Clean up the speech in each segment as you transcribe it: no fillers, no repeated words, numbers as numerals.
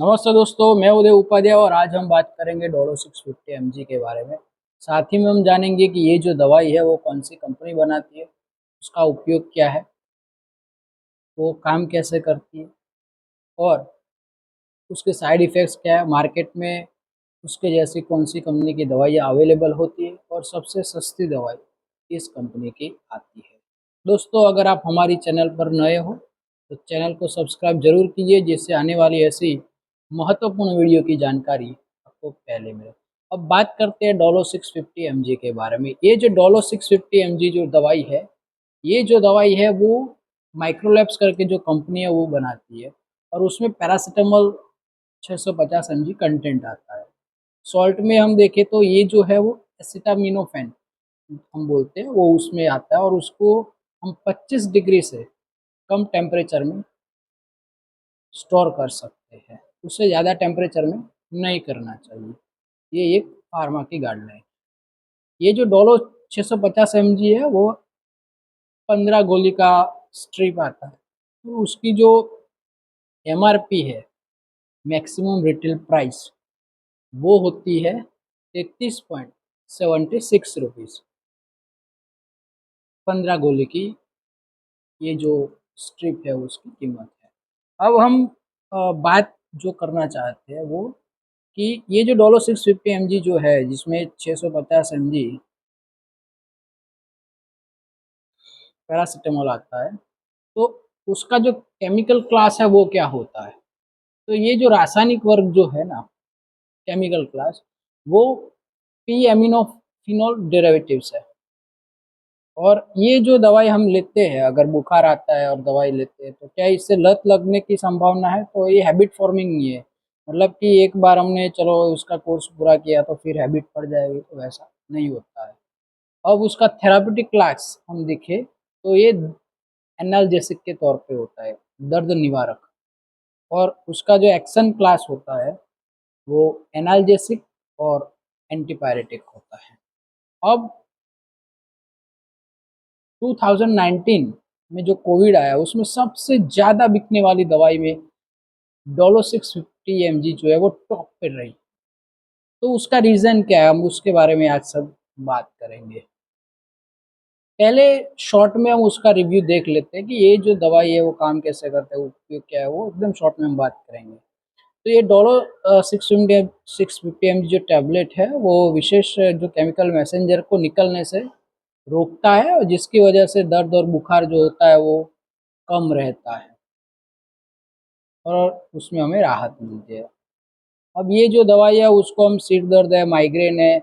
नमस्ते दोस्तों, मैं उदय उपाध्याय और आज हम बात करेंगे डोलो 650 mg के बारे में। साथ ही में हम जानेंगे कि ये जो दवाई है वो कौन सी कंपनी बनाती है, उसका उपयोग क्या है, वो काम कैसे करती है और उसके साइड इफ़ेक्ट्स क्या है, मार्केट में उसके जैसी कौन सी कंपनी की दवाइयाँ अवेलेबल होती है और सबसे सस्ती दवाई किस कंपनी की आती है। दोस्तों, अगर आप हमारी चैनल पर नए हो तो चैनल को सब्सक्राइब जरूर कीजिए, जिससे आने वाली ऐसी महत्वपूर्ण वीडियो की जानकारी आपको पहले मिले। अब बात करते हैं डोलो 650 mg के बारे में। ये जो डोलो 650 mg जो दवाई है, ये जो दवाई है वो माइक्रोलैब्स करके जो कंपनी है वो बनाती है और उसमें पैरासिटामोल 650 mg कंटेंट आता है। सॉल्ट में हम देखें तो ये जो है वो एसिटामिनोफेन हम बोलते हैं, वो उसमें आता है और उसको हम 25 डिग्री से कम टेम्परेचर में स्टोर कर सकते हैं। उससे ज़्यादा टेम्परेचर में नहीं करना चाहिए। ये एक फार्मा की गाइडलाइन। ये जो डोलो 650 mg है वो 15 गोली का स्ट्रिप आता है। तो उसकी जो एमआरपी है, मैक्सिमम रिटेल प्राइस, वो होती है 33.76 रुपीज़। 15 गोली की ये जो स्ट्रिप है उसकी कीमत है। अब हम बात जो करना चाहते हैं वो कि ये जो डोलो 650 mg जो है, जिसमें 650 mg पैरासिटामोल आता है, तो उसका जो केमिकल क्लास है वो क्या होता है। तो ये जो रासायनिक वर्ग जो है ना, केमिकल क्लास, वो पी एमिनो फिनोल डेरिवेटिव्स है। और ये जो दवाई हम लेते हैं, अगर बुखार आता है और दवाई लेते हैं, तो क्या इससे लत लगने की संभावना है? तो ये हैबिट फॉर्मिंग नहीं है, मतलब कि एक बार हमने चलो उसका कोर्स पूरा किया तो फिर हैबिट पड़ जाएगी, तो वैसा नहीं होता है। अब उसका थेराप्यूटिक क्लास हम देखें तो ये एनाल्जेसिक के तौर पे होता है, दर्द निवारक। और उसका जो एक्शन क्लास होता है वो एनाल्जेसिक और एंटीपायरेटिक होता है। अब 2019 में जो कोविड आया उसमें सबसे ज़्यादा बिकने वाली दवाई में डोलो 650 mg जो है वो टॉप पे रही। तो उसका रीज़न क्या है, हम उसके बारे में आज सब बात करेंगे। पहले शॉर्ट में हम उसका रिव्यू देख लेते हैं कि ये जो दवाई है वो काम कैसे करता है, उपयोग क्या है, वो एकदम शॉर्ट में हम बात करेंगे। तो ये डोलो 650 mg जो टैबलेट है वो विशेष जो केमिकल मैसेंजर को निकलने से रोकता है और जिसकी वजह से दर्द और बुखार जो होता है वो कम रहता है और उसमें हमें राहत मिलती है। अब ये जो दवाई है उसको हम सिर दर्द है, माइग्रेन है,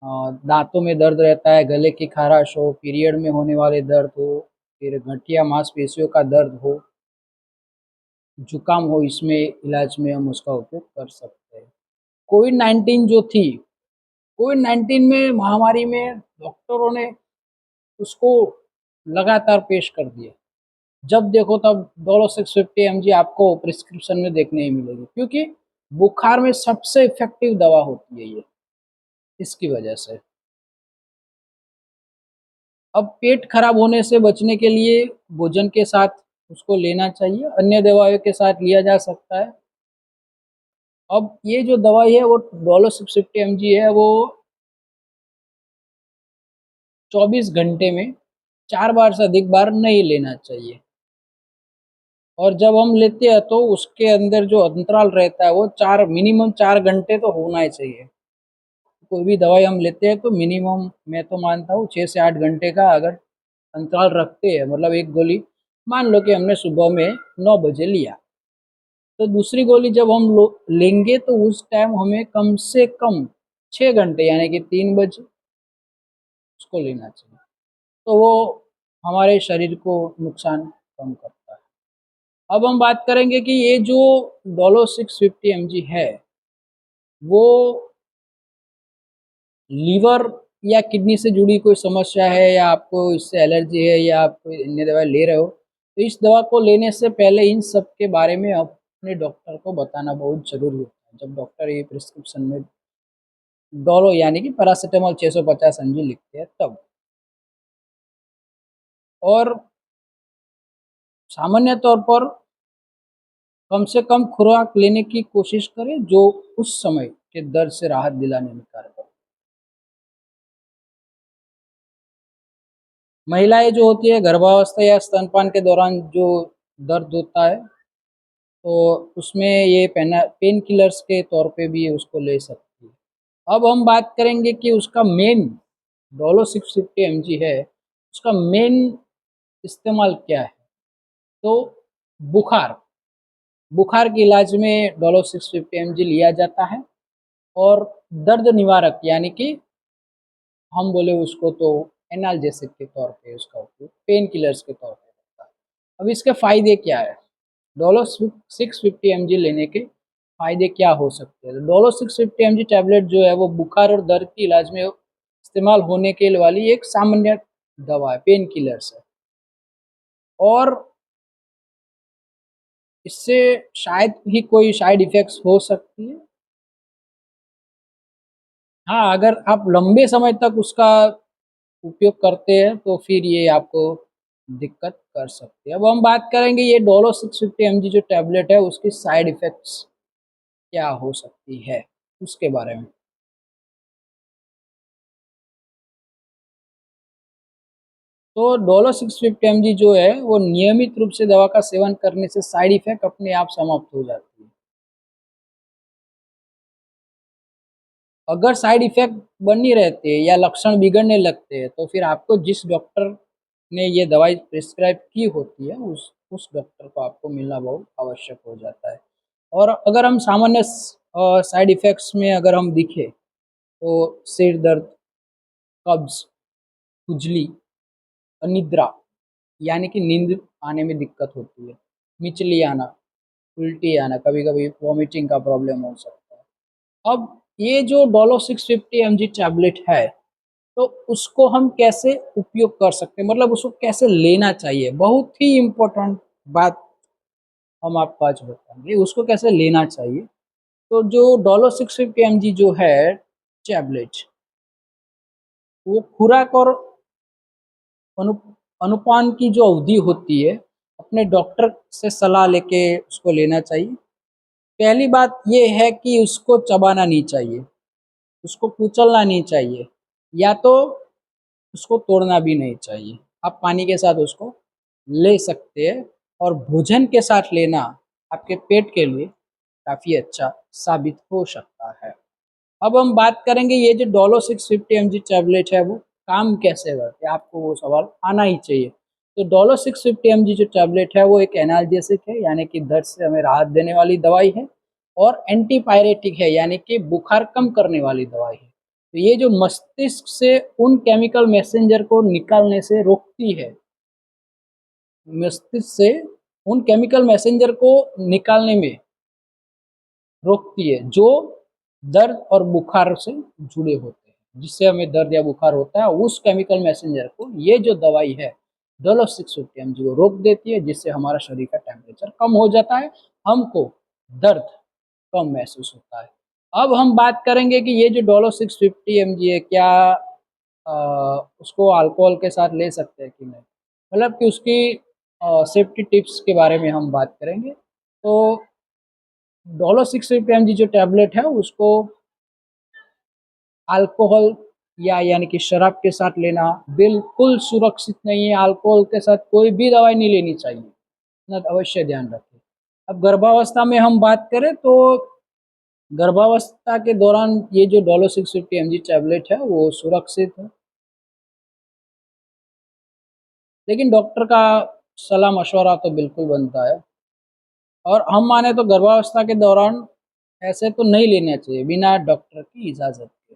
दांतों में दर्द रहता है, गले की खराश हो, पीरियड में होने वाले दर्द हो, फिर गठिया मांसपेशियों का दर्द हो, जुकाम हो, इसमें इलाज में हम उसका उपयोग कर सकते हैं। कोविड 19 जो थी, कोविड 19 में महामारी में डॉक्टरों ने उसको लगातार पेश कर दिया। जब देखो तब डोलो 650 mg आपको प्रिस्क्रिप्शन में देखने ही मिलेगी, क्योंकि बुखार में सबसे इफेक्टिव दवा होती है ये, इसकी वजह से। अब पेट खराब होने से बचने के लिए भोजन के साथ उसको लेना चाहिए, अन्य दवाइयों के साथ लिया जा सकता है। अब ये जो दवाई है वो डोलो 650 mg है वो 24 घंटे में 4 बार से अधिक बार नहीं लेना चाहिए। और जब हम लेते हैं तो उसके अंदर जो अंतराल रहता है वो मिनिमम 4 घंटे तो होना ही चाहिए। कोई भी दवाई हम लेते हैं तो मिनिमम मैं तो मानता हूँ 6 से 8 घंटे का अगर अंतराल रखते हैं, मतलब एक गोली मान लो कि हमने सुबह में 9 बजे लिया, तो दूसरी गोली जब हम लेंगे तो उस टाइम हमें कम से कम 6 घंटे यानी कि 3 बजे उसको लेना चाहिए। तो वो हमारे शरीर को नुकसान कम करता है। अब हम बात करेंगे कि ये जो डोलो 650 mg है वो लीवर या किडनी से जुड़ी कोई समस्या है, या आपको इससे एलर्जी है, या आप कोई अन्य दवा ले रहे हो, तो इस दवा को लेने से पहले इन सब के बारे में अपने डॉक्टर को बताना बहुत ज़रूरी होता है। जब डॉक्टर ये प्रिस्क्रिप्शन में डोलो यानी कि पैरासिटामोल 650 mg लिखते हैं तब। और सामान्य तौर पर कम से कम खुराक लेने की कोशिश करें जो उस समय के दर्द से राहत दिलाने में कारगर। महिलाएं जो होती है गर्भावस्था या स्तनपान के दौरान जो दर्द होता है, तो उसमें ये पेन किलर्स के तौर पे भी उसको ले सकती है। अब हम बात करेंगे कि उसका मेन डोलो 650 mg है, उसका मेन इस्तेमाल क्या है। तो बुखार बुखार के इलाज में डोलो 650 mg लिया जाता है, और दर्द निवारक यानी कि हम बोले उसको तो एनाल्जेसिक के तौर पे उसका उपयोग पेन किलर्स के तौर पे होता है। अब इसके फायदे क्या है, डोलो 650 mg लेने के फायदे क्या हो सकते हैं। डोलो 650 mg टैबलेट जो है वो बुखार और दर्द के इलाज में इस्तेमाल होने के वाली एक सामान्य दवा है, पेन किलर्स है। और इससे शायद ही कोई साइड इफेक्ट्स हो सकती है। हाँ, अगर आप लंबे समय तक उसका उपयोग करते हैं तो फिर ये आपको दिक्कत कर सकती है। अब हम बात करेंगे ये डोलो 650 mg जो टैबलेट है उसकी साइड इफेक्ट्स क्या हो सकती है उसके बारे में। तो डोलो 650 mg जो है वो नियमित रूप से दवा का सेवन करने से साइड इफेक्ट अपने आप समाप्त हो जाती है। अगर साइड इफेक्ट बनी रहते हैं या लक्षण बिगड़ने लगते हैं तो फिर आपको जिस डॉक्टर ने ये दवाई प्रिस्क्राइब की होती है उस डॉक्टर को आपको मिलना बहुत आवश्यक हो जाता है। और अगर हम सामान्य साइड इफेक्ट्स में अगर हम दिखे तो सिर दर्द, कब्ज, खुजली, अनिद्रा यानी कि नींद आने में दिक्कत होती है, मिचली आना, उल्टी आना, कभी कभी वॉमिटिंग का प्रॉब्लम हो सकता है। अब ये जो डोलो 650 mg टैबलेट है, तो उसको हम कैसे उपयोग कर सकते हैं, मतलब उसको कैसे लेना चाहिए, बहुत ही इम्पोर्टेंट बात हम आपको आज बताएंगे उसको कैसे लेना चाहिए। तो जो डोलो 650 mg जो है टैबलेट, वो खुराक और अनु अनुपान की जो अवधि होती है अपने डॉक्टर से सलाह लेके उसको लेना चाहिए। पहली बात ये है कि उसको चबाना नहीं चाहिए, उसको कुचलना नहीं चाहिए, या तो उसको तोड़ना भी नहीं चाहिए। आप पानी के साथ उसको ले सकते हैं, और भोजन के साथ लेना आपके पेट के लिए काफ़ी अच्छा साबित हो सकता है। अब हम बात करेंगे ये जो डोलो 650 mg टैबलेट है वो काम कैसे करते हैं, आपको वो सवाल आना ही चाहिए। तो डोलो 650 mg जो टैबलेट है वो एक एनाल्जेसिक है, यानी कि दर्द से हमें राहत देने वाली दवाई है, और एंटीपायरेटिक है यानी कि बुखार कम करने वाली दवाई है। तो ये जो मस्तिष्क से उन केमिकल मैसेंजर को निकालने से रोकती है, मस्तिष्क से उन केमिकल मैसेंजर को निकालने में रोकती है जो दर्द और बुखार से जुड़े होते हैं। जिससे हमें दर्द या बुखार होता है उस केमिकल मैसेंजर को ये जो दवाई है डोलो 650 mg को रोक देती है, जिससे हमारा शरीर का टेम्परेचर कम हो जाता है, हमको दर्द कम महसूस होता है। अब हम बात करेंगे कि ये जो डोलो 650 mg है क्या उसको अल्कोहल के साथ ले सकते हैं कि नहीं, मतलब कि उसकी सेफ्टी टिप्स के बारे में हम बात करेंगे। तो डोलो 650 mg जो टैबलेट है उसको अल्कोहल या यानी कि शराब के साथ लेना बिल्कुल सुरक्षित नहीं है। अल्कोहल के साथ कोई भी दवाई नहीं लेनी चाहिए, इतना अवश्य ध्यान रखें। अब गर्भावस्था में हम बात करें तो गर्भावस्था के दौरान ये जो डोलो 650 mg टैबलेट है वो सुरक्षित है, लेकिन डॉक्टर का सलाह मशवरा तो बिल्कुल बनता है। और हम माने तो गर्भावस्था के दौरान ऐसे तो नहीं लेना चाहिए बिना डॉक्टर की इजाज़त के,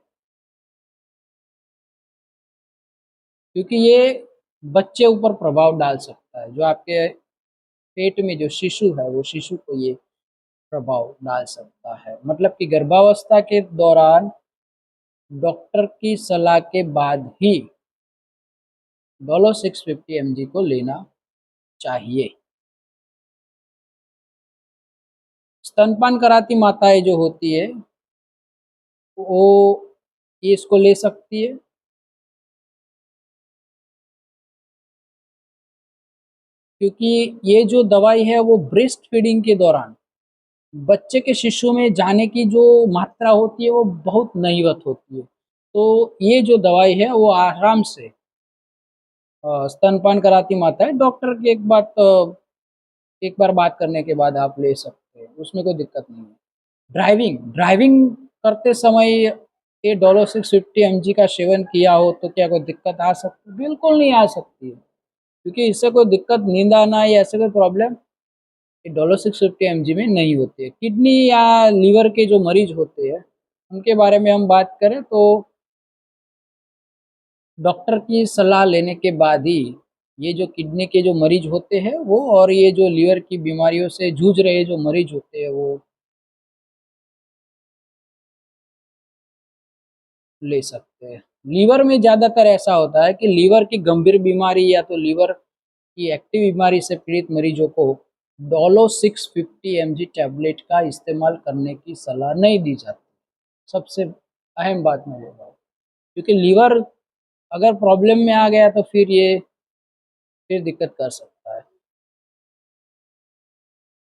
क्योंकि ये बच्चे ऊपर प्रभाव डाल सकता है। जो आपके पेट में जो शिशु है वो शिशु को ये प्रभाव डाल सकता है। मतलब कि गर्भावस्था के दौरान डॉक्टर की सलाह के बाद ही डोलो 650 mg को लेना चाहिए। स्तनपान कराती माताएं जो होती है वो ये इसको ले सकती है, क्योंकि ये जो दवाई है वो ब्रेस्ट फीडिंग के दौरान बच्चे के शिशु में जाने की जो मात्रा होती है वो बहुत नहीवत होती है। तो ये जो दवाई है वो आराम से स्तनपान कराती माता है, डॉक्टर की एक बार बात करने के बाद आप ले सकते हैं, उसमें कोई दिक्कत नहीं है। ड्राइविंग ड्राइविंग करते समय ये डोलो 650 mg का सेवन किया हो तो क्या कोई दिक्कत आ सकती है? बिल्कुल नहीं आ सकती है, क्योंकि इससे कोई दिक्कत, नींद आना या ऐसे कोई प्रॉब्लम ये डोलो 650 mg में नहीं होती है। किडनी या लीवर के जो मरीज होते हैं उनके बारे में हम बात करें तो डॉक्टर की सलाह लेने के बाद ही ये जो किडनी के जो मरीज होते हैं वो, और ये जो लीवर की बीमारियों से जूझ रहे जो मरीज होते हैं वो ले सकते हैं। लीवर में ज़्यादातर ऐसा होता है कि लीवर की गंभीर बीमारी या तो लीवर की एक्टिव बीमारी से पीड़ित मरीजों को डोलो 650 mg टैबलेट का इस्तेमाल करने की सलाह नहीं दी जाती। सबसे अहम बात मैं बोल रहा हूँ, क्योंकि लीवर अगर प्रॉब्लम में आ गया तो फिर दिक्कत कर सकता है।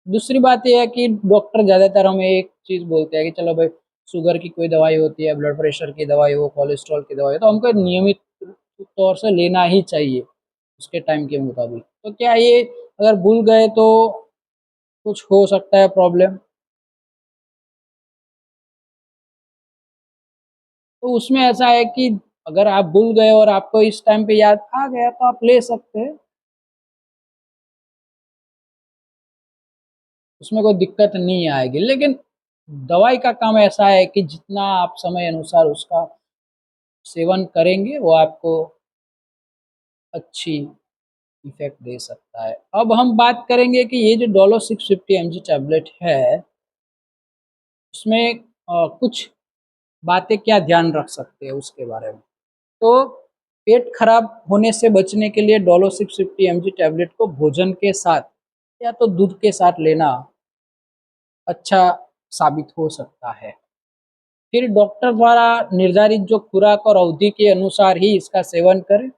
दूसरी बात ये है कि डॉक्टर ज़्यादातर हमें एक चीज़ बोलते हैं कि चलो भाई, शुगर की कोई दवाई होती है, ब्लड प्रेशर की दवाई हो, कोलेस्ट्रॉल की दवाई हो, तो हमको नियमित तौर से लेना ही चाहिए उसके टाइम के मुताबिक। तो क्या ये अगर भूल गए तो कुछ हो सकता है प्रॉब्लम? तो उसमें ऐसा है कि अगर आप भूल गए और आपको इस टाइम पे याद आ गया तो आप ले सकते हैं, उसमें कोई दिक्कत नहीं आएगी। लेकिन दवाई का काम ऐसा है कि जितना आप समय अनुसार उसका सेवन करेंगे वो आपको अच्छी इफेक्ट दे सकता है। अब हम बात करेंगे कि ये जो डोलो 650 mg टैबलेट है उसमें कुछ बातें क्या ध्यान रख सकते हैं उसके बारे में। तो पेट खराब होने से बचने के लिए डोलो 650 mg टैबलेट को भोजन के साथ या तो दूध के साथ लेना अच्छा साबित हो सकता है। फिर डॉक्टर द्वारा निर्धारित जो खुराक और अवधि के अनुसार ही इसका सेवन करें।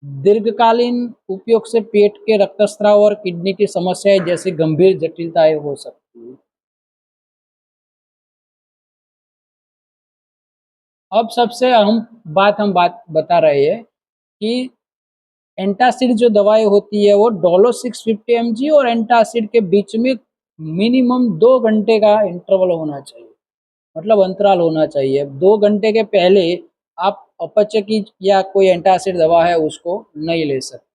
दीर्घकालीन उपयोग से पेट के रक्तस्राव और किडनी की समस्याएं जैसी गंभीर जटिलताएं हो सकती है। अब सबसे अहम बात हम बात बता रहे हैं कि एंटासिड जो दवाई होती है वो डोलो 650 mg और एंटासिड के बीच में मिनिमम 2 घंटे का इंटरवल होना चाहिए, मतलब अंतराल होना चाहिए। 2 घंटे के पहले आप अपच की या कोई एंटासिड दवा है उसको नहीं ले सकते।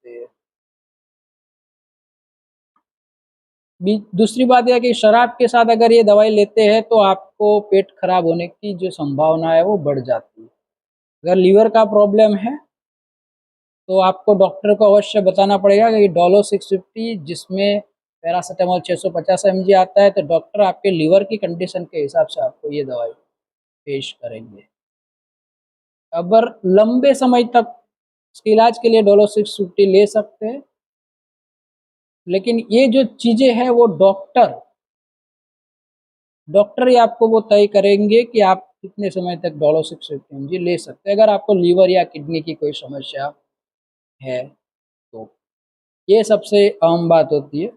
दूसरी बात यह है कि शराब के साथ अगर ये दवाई लेते हैं तो आपको पेट खराब होने की जो संभावना है वो बढ़ जाती है। अगर लीवर का प्रॉब्लम है तो आपको डॉक्टर को अवश्य बताना पड़ेगा कि डोलो 650 जिसमें पैरासीटामोल 650 mg आता है, तो डॉक्टर आपके लीवर की कंडीशन के हिसाब से आपको ये दवाई पेश करेंगे। अगर लंबे समय तक इसके इलाज के लिए डोलो 650 ले सकते हैं, लेकिन ये जो चीज़ें हैं वो डॉक्टर ही आपको वो तय करेंगे कि आप कितने समय तक डोलो 650 mg ले सकते हैं। अगर आपको लीवर या किडनी की कोई समस्या है तो ये सबसे आम बात होती है।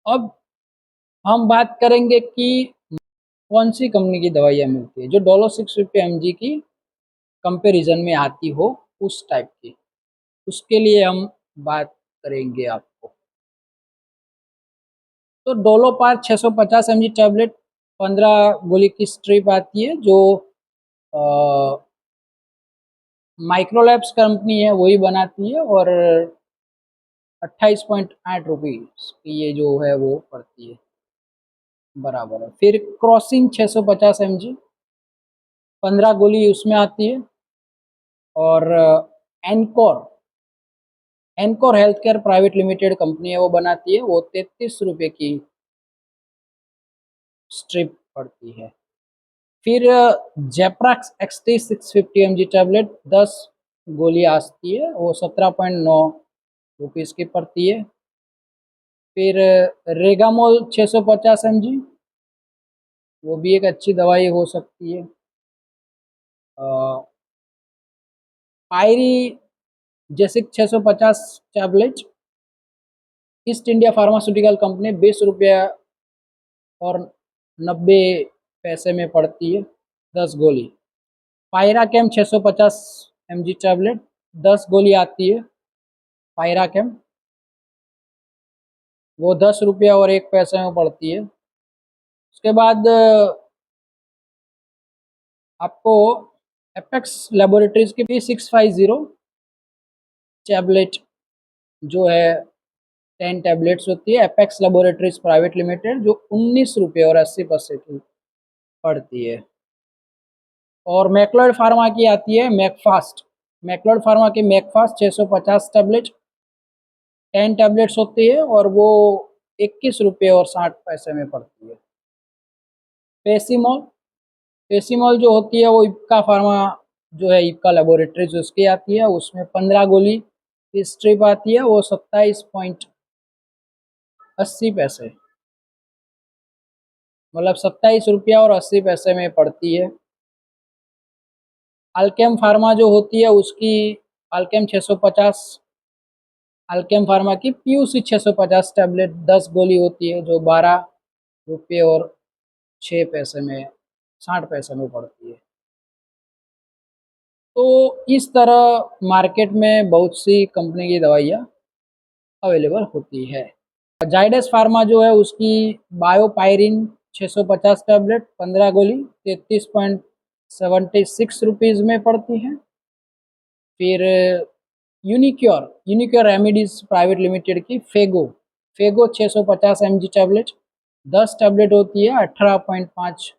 अब हम बात करेंगे कि कौन सी कंपनी की दवाइयाँ मिलती है जो डोलो 650 mg की कंपैरिजन में आती हो, उस टाइप की, उसके लिए हम बात करेंगे आपको। तो डोलो पार 650 mg टैबलेट 15 गोली की स्ट्रिप आती है जो माइक्रोलैब्स कंपनी है वही बनाती है, और 28.8 रुपीज़ की ये जो है वो पड़ती है, बराबर है। फिर क्रॉसिंग 650 mg 15 गोली उसमें आती है, और encore encore health care private limited company है वो बनाती है, वो 33 रुपये की स्ट्रिप पड़ती है। फिर जेप्राक्स एक्सटी 650 mg टैबलेट 10 गोली आती है, वो 17.9 रुपीज़ की पड़ती है। फिर रेगामोल 650 mg, वो भी एक अच्छी दवाई हो सकती है। पायरी जेसिक 650 tablet east India pharmaceutical company 20 रुपया और 90 पैसे में पड़ती है 10 गोली। पायराकेम 650 mg टैबलेट 10 गोली आती है। पायराकेम वो 10 रुपया और 1 पैसे में पड़ती है। उसके बाद आपको एपेक्स लेबोरेटरीज की P650 टैबलेट जो है 10 टैबलेट्स होती है, एपेक्स लेबोरेटरीज प्राइवेट लिमिटेड, जो 19 रुपये और 80 पैसे की पड़ती है। और मैक्लोड फार्मा की आती है मैकफास्ट। मैक्लोड फार्मा की मैकफास्ट 650 टैबलेट 10 टैबलेट्स होती है और वो 21 रुपये और 60 पैसे में पड़ती है। पेसीमोल, पेसीमोल जो होती है वो इप्का फार्मा जो है, इप्का लेबोरेटरीज उसकी आती है, उसमें 15 गोली की स्ट्रिप आती है, वो 27.80 पैसे, मतलब 27 रुपया और 80 पैसे में पड़ती है। अल्केम फार्मा जो होती है उसकी अल्केम 650, अल्केम फार्मा की पीयूसी 650 टैबलेट 10 गोली होती है, जो 12 रुपये और 6 पैसे में 60 पैसे में पड़ती है। तो इस तरह मार्केट में बहुत सी कंपनी की दवाइयाँ अवेलेबल होती है। जाइडस फार्मा जो है उसकी बायोपायरिन 650 टैबलेट 15 गोली 33.76 रुपीज़ में पड़ती है। फिर यूनिक्योर रेमेडीज प्राइवेट लिमिटेड की फेगो 650 mg टैबलेट 10 टैबलेट होती है, 18.5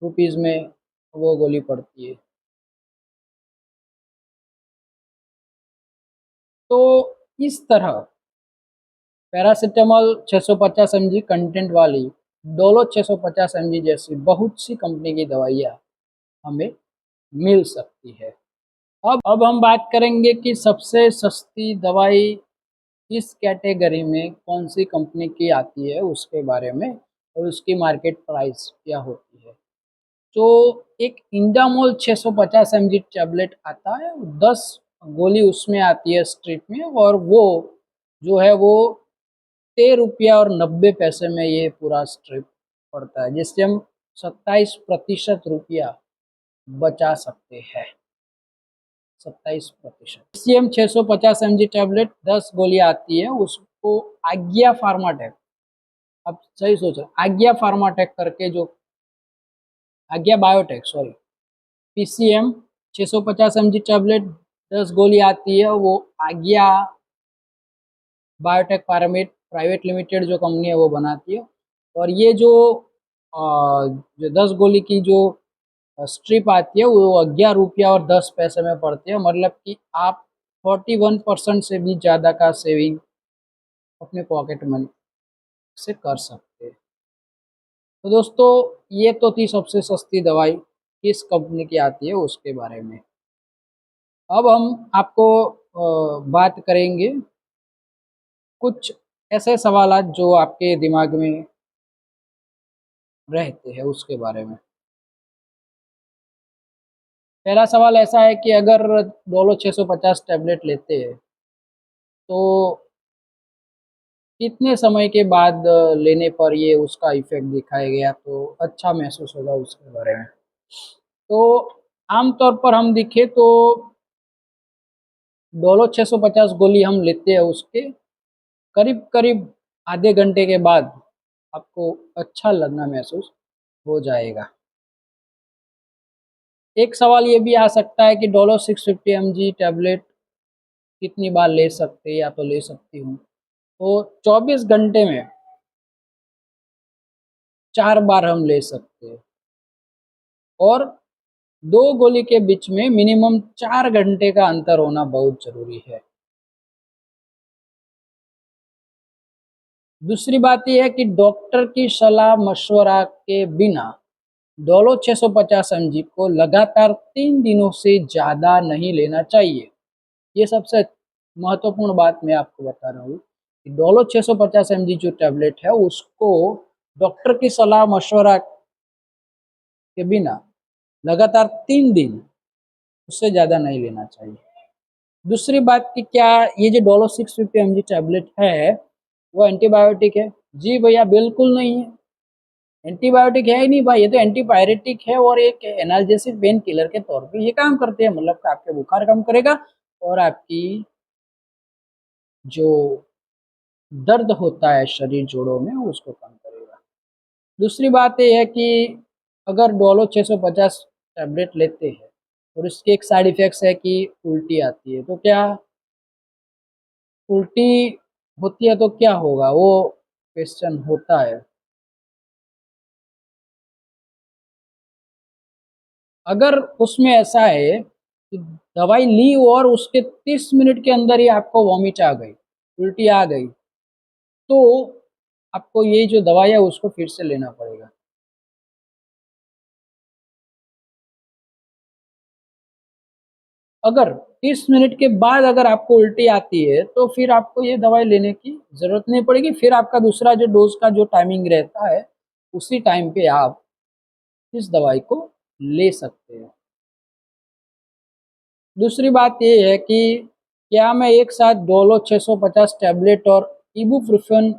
रुपीज़ में वो गोली पड़ती है। तो इस तरह पैरासीटामोल 650 mg कंटेंट वाली डोलो 650 mg जैसी बहुत सी कंपनी की दवाइयाँ हमें मिल सकती है। अब हम बात करेंगे कि सबसे सस्ती दवाई इस कैटेगरी में कौन सी कंपनी की आती है उसके बारे में, और उसकी मार्केट प्राइस क्या होती है। तो एक इंडामोल 650 mg टैबलेट आता है, 10 गोली उसमें आती है स्ट्रिप में, और वो जो है वो 13 रुपया और 90 पैसे में ये पूरा स्ट्रिप पड़ता है, जिससे हम 27% रुपया बचा सकते हैं। 27%। PCM 650 mg टैबलेट 10 गोली आती है, उसको आज्ञा फार्माटेक, अब सही सोचो, आज्ञा फार्माटेक करके जो आज्ञा biotech sorry, PCM 650 mg tablet 10 गोली आती है, वो आज्ञा बायोटेक प्राइवेट लिमिटेड जो कंपनी है वो बनाती है। और ये जो 10 गोली की जो स्ट्रिप आती है वो 11 रुपया और 10 पैसे में पड़ती है, मतलब कि आप 41% से भी ज़्यादा का सेविंग अपने पॉकेट मनी से कर सकते हैं। तो दोस्तों ये तो थी सबसे सस्ती दवाई किस कंपनी की आती है उसके बारे में। अब हम आपको बात करेंगे कुछ ऐसे सवाल जो आपके दिमाग में रहते हैं उसके बारे में। पहला सवाल ऐसा है कि अगर डोलो 650 टैबलेट लेते हैं तो कितने समय के बाद लेने पर ये उसका इफेक्ट दिखाया गया तो अच्छा महसूस होगा उसके बारे में। तो आमतौर पर हम देखें तो डोलो 650 गोली हम लेते हैं, उसके करीब करीब आधे घंटे के बाद आपको अच्छा लगना महसूस हो जाएगा। एक सवाल ये भी आ सकता है कि डोलो 650 mg टैबलेट कितनी बार ले सकते हैं या तो ले सकती हूँ। तो 24 घंटे में 4 बार हम ले सकते हैं, और 2 गोली के बीच में मिनिमम 4 घंटे का अंतर होना बहुत जरूरी है। दूसरी बात यह है कि डॉक्टर की सलाह मशवरा के बिना डोलो 650 mg को लगातार 3 दिनों से ज़्यादा नहीं लेना चाहिए। ये सबसे महत्वपूर्ण बात मैं आपको बता रहा हूँ कि डोलो 650 mg जो टैबलेट है उसको डॉक्टर की सलाह मशवरा के बिना लगातार 3 दिन, उससे ज़्यादा नहीं लेना चाहिए। दूसरी बात कि क्या ये जो डोलो 650 mg टैबलेट है वो एंटीबायोटिक है? जी भैया बिल्कुल नहीं है। एंटीबायोटिक है ही नहीं भाई, ये तो एंटीपायरेटिक है और एक एनाल्जेसिक पेन किलर के तौर पे ये काम करते हैं। मतलब कि आपके बुखार कम करेगा और आपकी जो दर्द होता है शरीर जोड़ों में उसको कम करेगा। दूसरी बात ये है कि अगर डोलो 650 टैबलेट लेते हैं और इसके एक साइड इफ़ेक्ट्स है कि उल्टी आती है, तो क्या उल्टी होती है तो क्या होगा, वो क्वेश्चन होता है। अगर उसमें ऐसा है कि दवाई ली और उसके 30 मिनट के अंदर ही आपको वॉमिट आ गई, उल्टी आ गई, तो आपको ये जो दवाई है उसको फिर से लेना पड़ेगा। अगर 30 मिनट के बाद अगर आपको उल्टी आती है तो फिर आपको ये दवाई लेने की ज़रूरत नहीं पड़ेगी, फिर आपका दूसरा जो डोज़ का जो टाइमिंग रहता है उसी टाइम पे आप इस दवाई को ले सकते हैं। दूसरी बात ये है कि क्या मैं एक साथ डोलो 650 टैबलेट और इबुप्रोफेन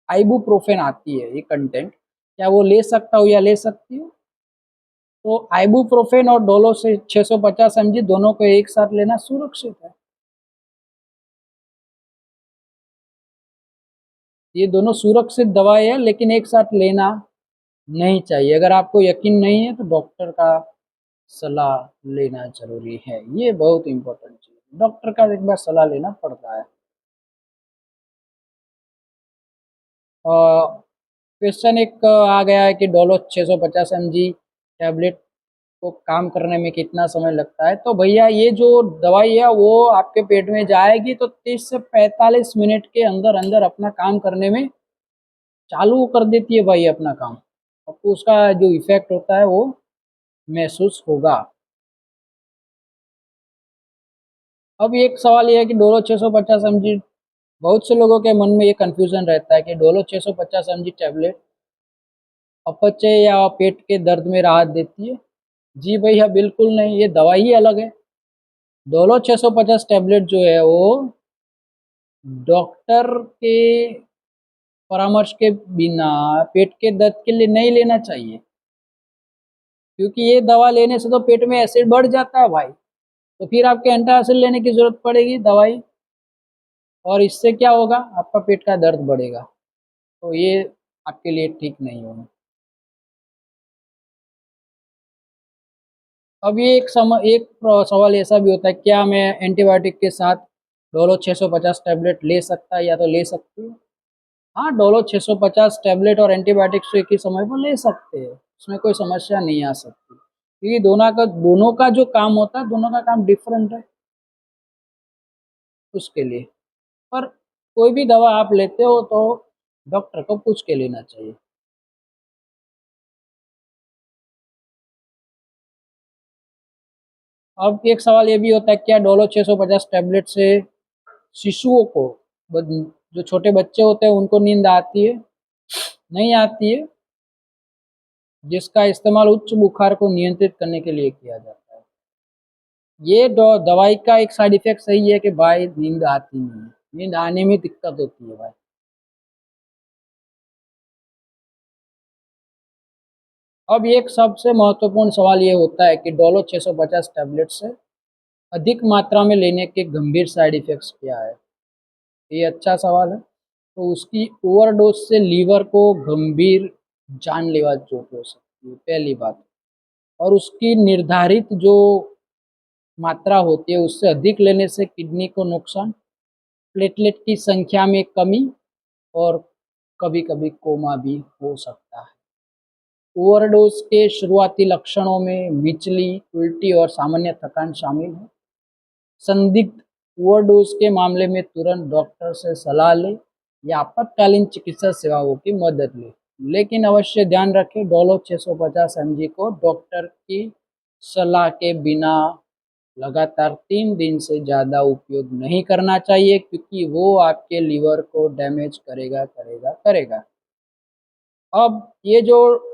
आइबुप्रोफेन आती है ये कंटेंट, क्या वो ले सकता हूँ या ले सकती हूँ? तो आइबुप्रोफेन और डोलो से 650 mg दोनों को एक साथ लेना सुरक्षित है। ये दोनों सुरक्षित दवाई है लेकिन एक साथ लेना नहीं चाहिए। अगर आपको यकीन नहीं है तो डॉक्टर का सलाह लेना ज़रूरी है। ये बहुत इम्पोर्टेंट चीज़ है। डॉक्टर का एक बार सलाह लेना पड़ता है। क्वेश्चन एक आ गया है कि डोलो 650 mg टैबलेट को काम करने में कितना समय लगता है? तो भैया ये जो दवाई है वो आपके पेट में जाएगी तो 30 से 45 मिनट के अंदर-अंदर अपना काम करने में चालू कर देती है भाई अपना काम। आपको उसका जो इफ़ेक्ट होता है वो महसूस होगा। अब एक सवाल ये है कि डोलो 650 mg, बहुत से लोगों के मन में ये कन्फ्यूज़न रहता है कि डोलो 650 mg टैबलेट अपच या पेट के दर्द में राहत देती है। जी भैया बिल्कुल नहीं, ये दवाई ही अलग है। डोलो 650 टैबलेट जो है वो डॉक्टर के परामर्श के बिना पेट के दर्द के लिए नहीं लेना चाहिए, क्योंकि ये दवा लेने से तो पेट में एसिड बढ़ जाता है भाई, तो फिर आपके एंटासिड लेने की ज़रूरत पड़ेगी दवाई, और इससे क्या होगा, आपका पेट का दर्द बढ़ेगा, तो ये आपके लिए ठीक नहीं होगा। अब ये एक सवाल ऐसा भी होता है, क्या मैं एंटीबायोटिक के साथ डोलो 650 टैबलेट ले सकता है या तो ले सकती हूँ? हाँ, डोलो 650 टैबलेट और एंटीबायोटिक्स एक ही समय पर ले सकते हैं, उसमें कोई समस्या नहीं आ सकती, क्योंकि दोनों का जो काम होता है, दोनों का काम डिफरेंट है उसके लिए। पर कोई भी दवा आप लेते हो तो डॉक्टर को पूछ के लेना चाहिए। अब एक सवाल ये भी होता है, क्या डोलो 650 टैबलेट से शिशुओं को, जो छोटे बच्चे होते हैं उनको नींद आती है? नहीं आती है, जिसका इस्तेमाल उच्च बुखार को नियंत्रित करने के लिए किया जाता है। ये दवाई का एक साइड इफेक्ट सही है कि भाई नींद आती नहीं है, नींद आने में दिक्कत होती है भाई। अब एक सबसे महत्वपूर्ण सवाल ये होता है कि डोलो 650 टैबलेट से अधिक मात्रा में लेने के गंभीर साइड इफेक्ट्स क्या है? ये अच्छा सवाल है। तो उसकी ओवरडोज से लीवर को गंभीर जानलेवा चोट हो सकती है, पहली बात। और उसकी निर्धारित जो मात्रा होती है उससे अधिक लेने से किडनी को नुकसान, प्लेटलेट की संख्या में कमी और कभी-कभी कोमा भी हो सकता है। ओवरडोज के शुरुआती लक्षणों में मिचली, उल्टी और सामान्य थकान शामिल है। संदिग्ध ओवरडोज के मामले में तुरंत डॉक्टर से सलाह लें या आपातकालीन चिकित्सा सेवाओं की मदद लें। लेकिन अवश्य ध्यान रखें, डोलो 650 mg को डॉक्टर की सलाह के बिना लगातार 3 दिन से ज़्यादा उपयोग नहीं करना चाहिए, क्योंकि वो आपके लीवर को डैमेज करेगा करेगा करेगा। अब ये जो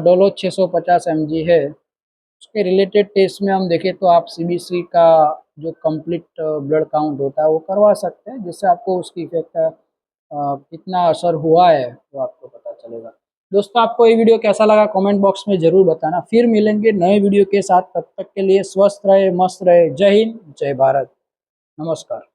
डोलो 650 mg है, उसके रिलेटेड टेस्ट में हम देखें तो आप सीबीसी का जो कंप्लीट ब्लड काउंट होता है वो करवा सकते हैं, जिससे आपको उसकी इफेक्ट कितना असर हुआ है वो आपको पता चलेगा। दोस्तों आपको ये वीडियो कैसा लगा कमेंट बॉक्स में जरूर बताना। फिर मिलेंगे नए वीडियो के साथ, तब तक के लिए स्वस्थ रहे, मस्त रहे। जय हिंद, जय भारत, नमस्कार।